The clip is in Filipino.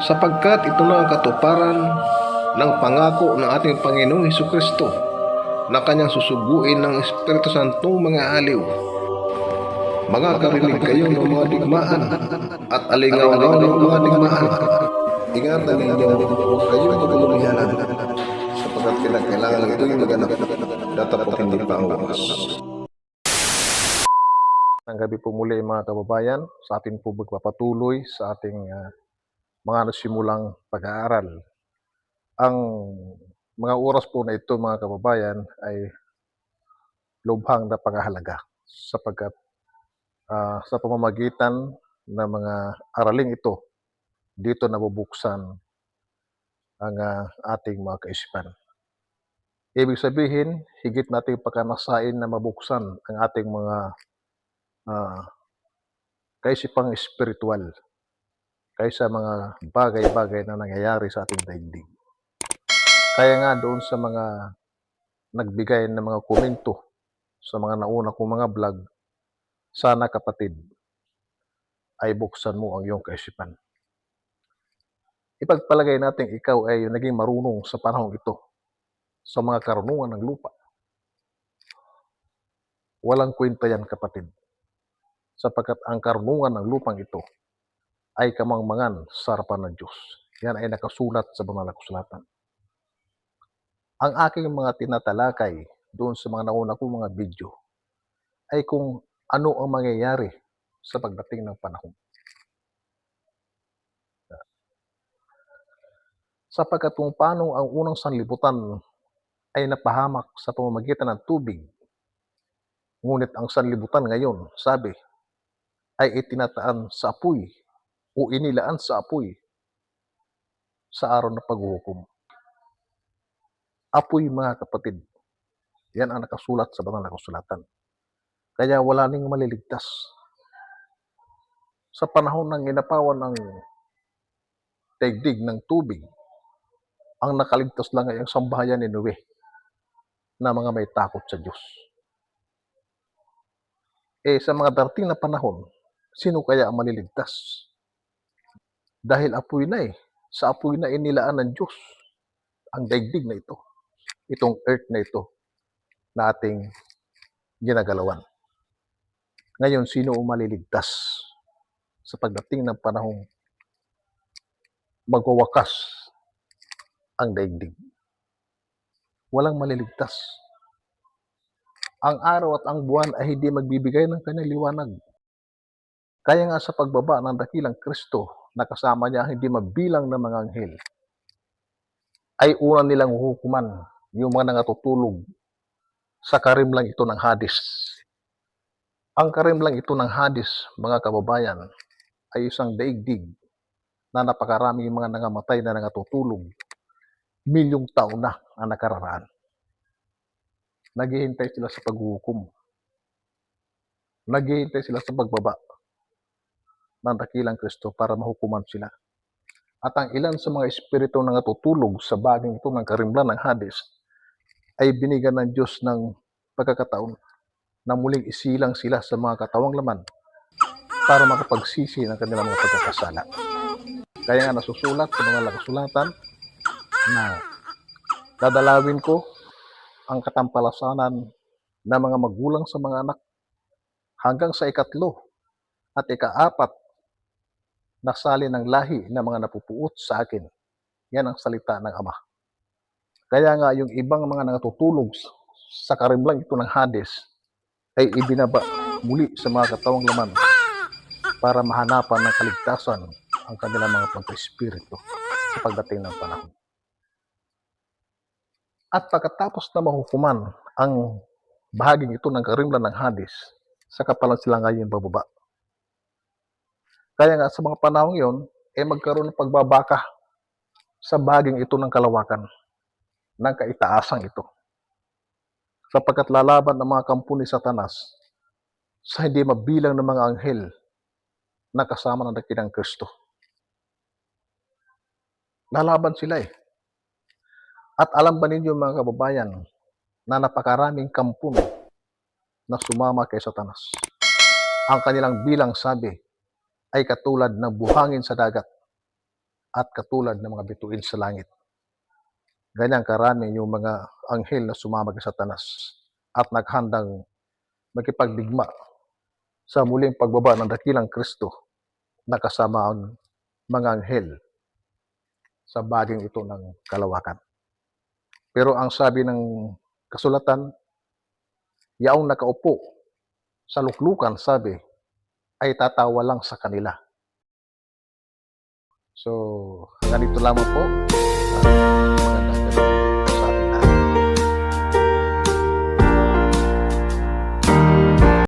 sapagkat ito na ang katuparan ng pangako ng ating Panginoong Hesukristo na kanyang susuguin ng Espiritu Santong mga aliw. Makakarinig kayo ng mga digmaan at alingaw-ngaw ng mga digmaan. Ingatan ninyo, huwag kayong magulumihanan, sapagkat kailangan ito'y maganap, datapot hindi pa ang wakas. Ang gabi po muli mga kababayan, sa atin po magpapatuloy sa ating mga nasimulang pag-aaral. Ang mga oras po na ito mga kababayan ay lubhang napakahalaga sapagkat sa pamamagitan ng mga araling ito, dito nabubuksan ang ating mga kaisipan. Ibig sabihin, higit nating pagkanasain na mabuksan ang ating mga kaisipang espiritual kaysa mga bagay-bagay na nangyayari sa ating daigdig. Kaya nga doon sa mga nagbigay ng mga komento sa mga nauna kong mga vlog, sana kapatid ay buksan mo ang iyong kaisipan. Ipagpalagay natin ikaw ay naging marunong sa panahon ito sa mga karunungan ng lupa. Walang kwenta yan kapatid, sapagkat ang karunungan ng lupang ito ay kamangmangan sa harapan ng Diyos. Yan ay nakasulat sa banal na kasulatan. Ang aking mga tinatalakay doon sa mga nauna kong mga video ay kung ano ang mangyayari sa pagdating ng panahon. Sapagkat kung paano ang unang sanlibutan ay napahamak sa pamamagitan ng tubig, ngunit ang sanlibutan ngayon, sabi, ay itinataan sa apoy o inilaan sa apoy sa araw ng paghuhukom. Apoy mga kapatid, yan ang nakasulat sa banal na kasulatan. Kaya wala ning maliligtas. Sa panahon ng ginapawan ng daigdig ng tubig, ang nakaligtas lang ay ang sambahayan ni Noe na mga may takot sa Diyos. Sa mga darating na panahon, sino kaya ang maliligtas? Dahil apoy na sa apoy na inilaan ng Diyos ang daigdig na ito, itong earth na ito na ating ginagalawan. Ngayon, sino ang maliligtas sa pagdating ng panahong magwawakas ang daigdig? Walang maliligtas. Ang araw at ang buwan ay hindi magbibigay ng kanyang liwanag. Kaya nga sa pagbaba ng dakilang Kristo, nakasama niya hindi mabilang ng mga anghel, ay una nilang hukuman yung mga nangatutulog sa karimlang ito ng Hades. Ang karimlang ito ng Hades, mga kababayan, ay isang daigdig na napakaraming mga nangamatay na nangatutulog. Milyong taon na ang nakararaan. Naghihintay sila sa paghuhukom. Naghihintay sila sa pagbaba ng dakilang Kristo para mahukuman sila. At ang ilan sa mga espiritu na natutulog sa baging ito ng karimlan ng Hades ay binigyan ng Diyos ng pagkakataon na muling isilang sila sa mga katawang laman para makapagsisi ng kanilang mga pagkakasala. Kaya nga nasusulat sa mga kasulatan na dadalawin ko ang katampalasanan ng mga magulang sa mga anak hanggang sa ikatlo at ikaapat na sali ng lahi ng mga napupuot sa akin. Yan ang salita ng Ama. Kaya nga yung ibang mga natutulog sa karimlang ito ng Hades ay ibinaba muli sa mga katawang laman para mahanapan ng kaligtasan ang kanilang mga pagka-espiritu sa pagdating ng panahon. At pagkatapos na mahukuman ang bahaging ito ng karimlan ng Hades, saka pala sila ngayon bababa. Kaya nga sa mga panahon yon, magkaroon ng pagbabaka sa bahaging ito ng kalawakan, ng kaitaasang ito. Sapagkat lalaban ng mga kampo ni Satanas sa hindi mabilang ng mga anghel na kasama ng dakilang Kristo. Lalaban sila At alam ba ninyo mga kababayan na napakaraming kampon na sumama kay Satanas? Ang kanilang bilang sabi ay katulad ng buhangin sa dagat at katulad ng mga bituin sa langit. Ganyan karami yung mga anghel na sumama kay Satanas at naghandang makipagdigma sa muling pagbaba ng dakilang Kristo na kasama ang mga anghel sa baging ito ng kalawakan. Pero ang sabi ng kasulatan, yaong nakaupo sa luklukan, sabi, ay tatawa lang sa kanila. So, hanggang dito lamang po. Magandang